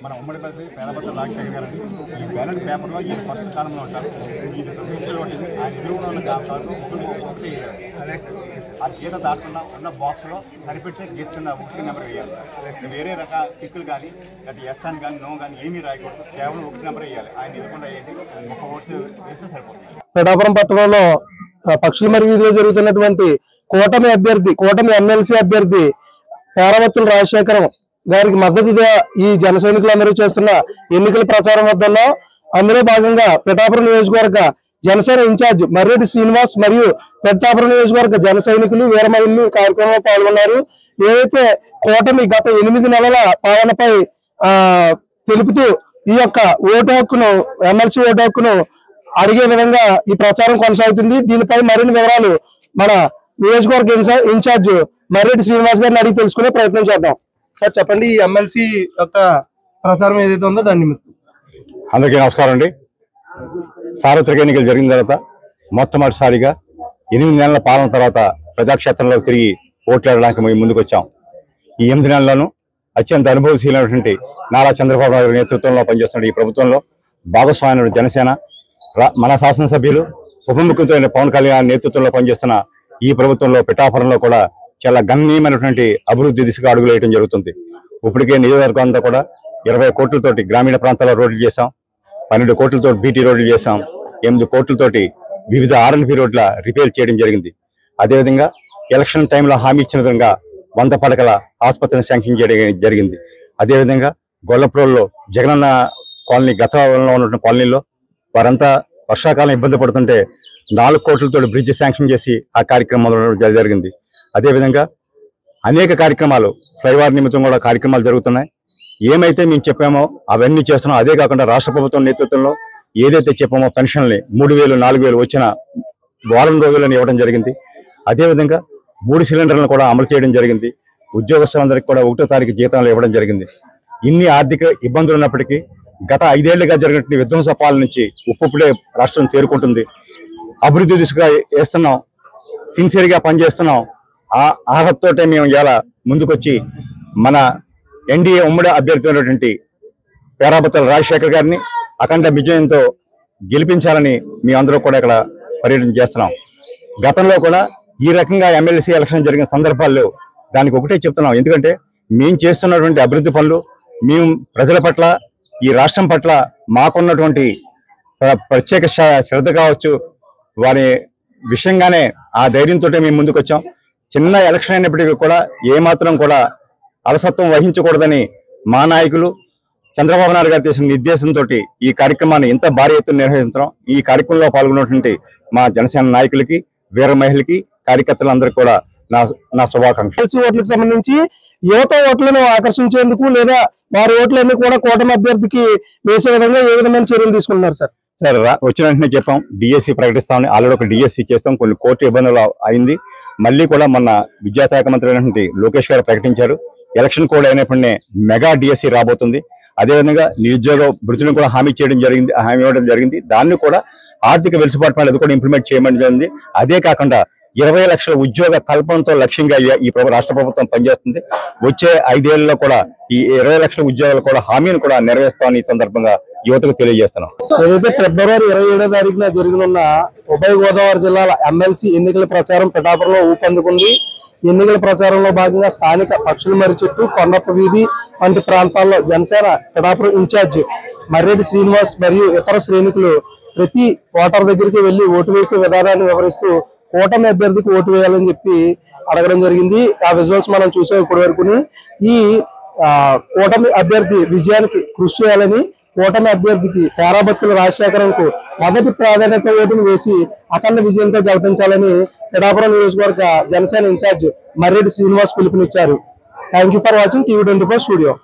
మన ఉమ్మడిపల్లి పేదపత్ర రాజశేఖర్ గారు ఈ బ్యాలెట్ పేపర్లో ఈ ఫస్ట్ కాలంలో ఉంటారు. ఇది ప్రొఫెషనల్ ఉంటుంది. ఆయన ఎదురుగా ఉన్న కాదు ఒకటి ఆ గీత దాటకుండా ఉన్న బాక్స్లో సరిపెట్టే గీత కింద ఒకటి నెంబర్ వేయాలి. వేరే రకాల టిక్కులు కానీ లేదా ఎస్ అని కానీ నో కానీ ఏమీ రాయకూడదు. కేవలం ఒకటి నెంబర్ వేయాలి. ఆయన ఎదుర్కొండ వేయండి, ఒక ఓటు వేస్తే సరిపోతుంది. పిఠాపురం పట్టణంలో పక్షుల మరి వీధిలో జరుగుతున్నటువంటి కూటమి ఎమ్మెల్సీ అభ్యర్థి పేరాబత్తుల రాజశేఖరం గారికి మద్దతుగా ఈ జన సైనికులందరూ చేస్తున్న ఎన్నికల ప్రచారం వద్దలో అందులో భాగంగా పిఠాపురం నియోజకవర్గ జనసేన ఇన్ఛార్జ్ మర్రెడ్డి శ్రీనివాస్ మరియు పిఠాపురం నియోజకవర్గ జన సైనికులు వీరమహిళలు కార్యక్రమంలో పాల్గొన్నారు. ఏదైతే కూటమి గత 8 నెలల పాలనపై తెలుపుతూ ఈ యొక్క ఓటు హక్కును ఎమ్మెల్సీ ఓటు హక్కును అడిగే విధంగా ఈ ప్రచారం కొనసాగుతుంది. దీనిపై మరిన్ని వివరాలు మన నియోజకవర్గ ఇన్ఛార్జ్ మర్రెడ్డి శ్రీనివాస్ గారిని అడిగి తెలుసుకునే ప్రయత్నం చేద్దాం. సార్ చెప్పండి, ఈ ఎమ్మెల్సీ యొక్క ప్రచారం ఏదైతే ఉందో దాని నిమిత్తం. అందరికీ నమస్కారం అండి. సార్వత్రిక ఎన్నికలు జరిగిన తర్వాత మొట్టమొదటిసారిగా 8 నెలల పాలన తర్వాత ప్రజాక్షేత్రంలో తిరిగి ఓట్లాడడానికి మేము ముందుకు వచ్చాం. ఈ 8 నెలల్లోనూ అత్యంత అనుభవశీలైనటువంటి నారా చంద్రబాబు నాయుడు నేతృత్వంలో పనిచేస్తున్న ఈ ప్రభుత్వంలో భాగస్వామ్య జనసేన, మన శాసనసభ్యులు ఉప ముఖ్యమంత్రి పవన్ కళ్యాణ్ నేతృత్వంలో పనిచేస్తున్న ఈ ప్రభుత్వంలో పిఠాపురంలో కూడా చాలా గణనీయమైనటువంటి అభివృద్ధి దిశగా అడుగులు వేయడం జరుగుతుంది. ఇప్పటికే నియోజకవర్గం అంతా కూడా 20 కోట్లతోటి గ్రామీణ ప్రాంతాల్లో రోడ్లు చేశాం, 12 కోట్లతో బీటీ రోడ్లు చేశాం, 8 కోట్లతోటి వివిధ ఆర్ఎన్పి రోడ్ల రిపేర్ చేయడం జరిగింది. అదేవిధంగా ఎలక్షన్ టైంలో హామీ ఇచ్చిన విధంగా 100 పడకల ఆసుపత్రిని శాంక్షన్ చేయడం జరిగింది. అదేవిధంగా గొల్లప్రోల్లో జగనన్న కాలనీ గతంలో ఉన్నటువంటి కాలనీలో వారంతా వర్షాకాలం ఇబ్బంది పడుతుంటే 4 కోట్లతో బ్రిడ్జ్ శాంక్షన్ చేసి ఆ కార్యక్రమం జరిగింది. అదేవిధంగా అనేక కార్యక్రమాలు ఫ్లైఓవర్ నిమిత్తం కూడా కార్యక్రమాలు జరుగుతున్నాయి. ఏమైతే మేము చెప్పామో అవన్నీ చేస్తున్నాం. అదే కాకుండా రాష్ట్ర ప్రభుత్వం నేతృత్వంలో ఏదైతే చెప్పామో పెన్షన్లు 3000, 4000 వచ్చిన వారం రోజులను ఇవ్వడం జరిగింది. అదేవిధంగా 3 సిలిండర్లను కూడా అమలు చేయడం జరిగింది. ఉద్యోగస్తులందరికీ కూడా 1వ తారీఖు జీతాలు ఇవ్వడం జరిగింది. ఇన్ని ఆర్థిక ఇబ్బందులు ఉన్నప్పటికీ గత 5 ఏళ్లుగా జరిగిన విధ్వంస పాలన నుంచి ఇప్పుడే రాష్ట్రం తేరుకుంటుంది. అభివృద్ధి దిశగా వేస్తున్నాం, సిన్సియర్గా పనిచేస్తున్నాం. ఆ అర్హతతోటే మేము ఇలా ముందుకొచ్చి మన ఎన్డీఏ ఉమ్మడి అభ్యర్థి అయినటువంటి పేరాబత్తుల రాజశేఖర్ గారిని అఖండ విజయంతో గెలిపించాలని మేమందరూ కూడా ఇక్కడ పర్యటన చేస్తున్నాం. గతంలో కూడా ఈ రకంగా ఎమ్మెల్సీ ఎలక్షన్ జరిగిన సందర్భాల్లో దానికి ఒకటే చెప్తున్నాం. ఎందుకంటే మేము చేస్తున్నటువంటి అభివృద్ధి పనులు, మేము ప్రజల పట్ల, ఈ రాష్ట్రం పట్ల మాకున్నటువంటి ప్రత్యేక శ్రద్ధ కావచ్చు, వారి విషయంగానే ఆ ధైర్యంతో మేము ముందుకు వచ్చాం. చిన్న ఎలక్షన్ అయినప్పటికీ కూడా ఏమాత్రం కూడా అలసత్వం వహించకూడదని మా నాయకులు చంద్రబాబు నాయుడు గారు చేసిన నిర్దేశంతో ఈ కార్యక్రమాన్ని ఇంత భారీ ఎత్తున నిర్వహించడం, ఈ కార్యక్రమంలో పాల్గొన్నటువంటి మా జనసేన నాయకులకి, వీర మహిళలకి, కార్యకర్తలందరికీ కూడా నా శుభాకాంక్షలు. ఓట్లకు సంబంధించి యువత ఓట్లను ఆకర్షించేందుకు లేదా వారి ఓట్లన్నీ కూడా కూటమి అభ్యర్థికి వేసే విధంగా ఏ విధమైన చర్యలు తీసుకుంటున్నారు సార్? సార్ వచ్చిన వెంటనే చెప్పాం, డిఎస్సి ప్రకటిస్తామని. ఆల్రెడీ ఒక డిఎస్సి చేస్తాం. కొన్ని కోర్టు ఇబ్బందులు అయింది. మళ్ళీ కూడా మొన్న విద్యాశాఖ మంత్రి అయినటువంటి లోకేష్ గారు ప్రకటించారు. ఎలక్షన్ కోడ్ అయినప్పుడే మెగా డిఎస్సి రాబోతుంది. అదేవిధంగా నిరుద్యోగ వృత్తిని కూడా హామీ ఇవ్వడం జరిగింది. దాన్ని కూడా ఆర్థిక వెసులుబాటు పైన అది కూడా ఇంప్లిమెంట్ చేయడం జరిగింది. అదే కాకుండా 20 లక్షల ఉద్యోగ కల్పనతో లక్ష్యంగా ఈ రాష్ట్ర ప్రభుత్వం పనిచేస్తుంది. వచ్చే 5 ఏళ్లలో కూడా ఈ 20 లక్షల ఉద్యోగాలు కూడా హామీని కూడా నెరవేరుస్తామని ఈ సందర్భంగా యువతకు తెలియజేస్తున్నాం. ఏదైతే ఫిబ్రవరి 27వ తారీఖున జరగనున్న ఉభయ గోదావరి జిల్లాల ఎమ్మెల్సీ ఎన్నికల ప్రచారం పిఠాపురంలో ఊపందుకుంది. ఎన్నికల ప్రచారంలో భాగంగా స్థానిక పక్షుల మరి చెట్టు, కొండప్ప వీధి వంటి ప్రాంతాల్లో జనసేన పిఠాపురం ఇన్ఛార్జ్ మర్రెడ్డి శ్రీనివాస్ మరియు ఇతర శ్రేణికులు ప్రతి ఓటర్ దగ్గరికి వెళ్లి ఓటు వేసే విధానాన్ని వివరిస్తూ కూటమి అభ్యర్థికి ఓటు వేయాలని చెప్పి అడగడం జరిగింది. ఆ విజువల్స్ మనం చూసాం ఇప్పటి వరకు. ఈ కూటమి అభ్యర్థి విజయానికి కృషి చేయాలని, కూటమి అభ్యర్థికి పేరాబత్తుల రాజశేఖరంకు మొదటి ప్రాధాన్యత ఓటును వేసి అఖండ విజయంతో గెలిపించాలని పిఠాపురం నియోజకవర్గ జనసేన ఇన్ఛార్జ్ మర్రెడ్డి శ్రీనివాస్ పిలుపునిచ్చారు. Thank you for watching TV 24 studio.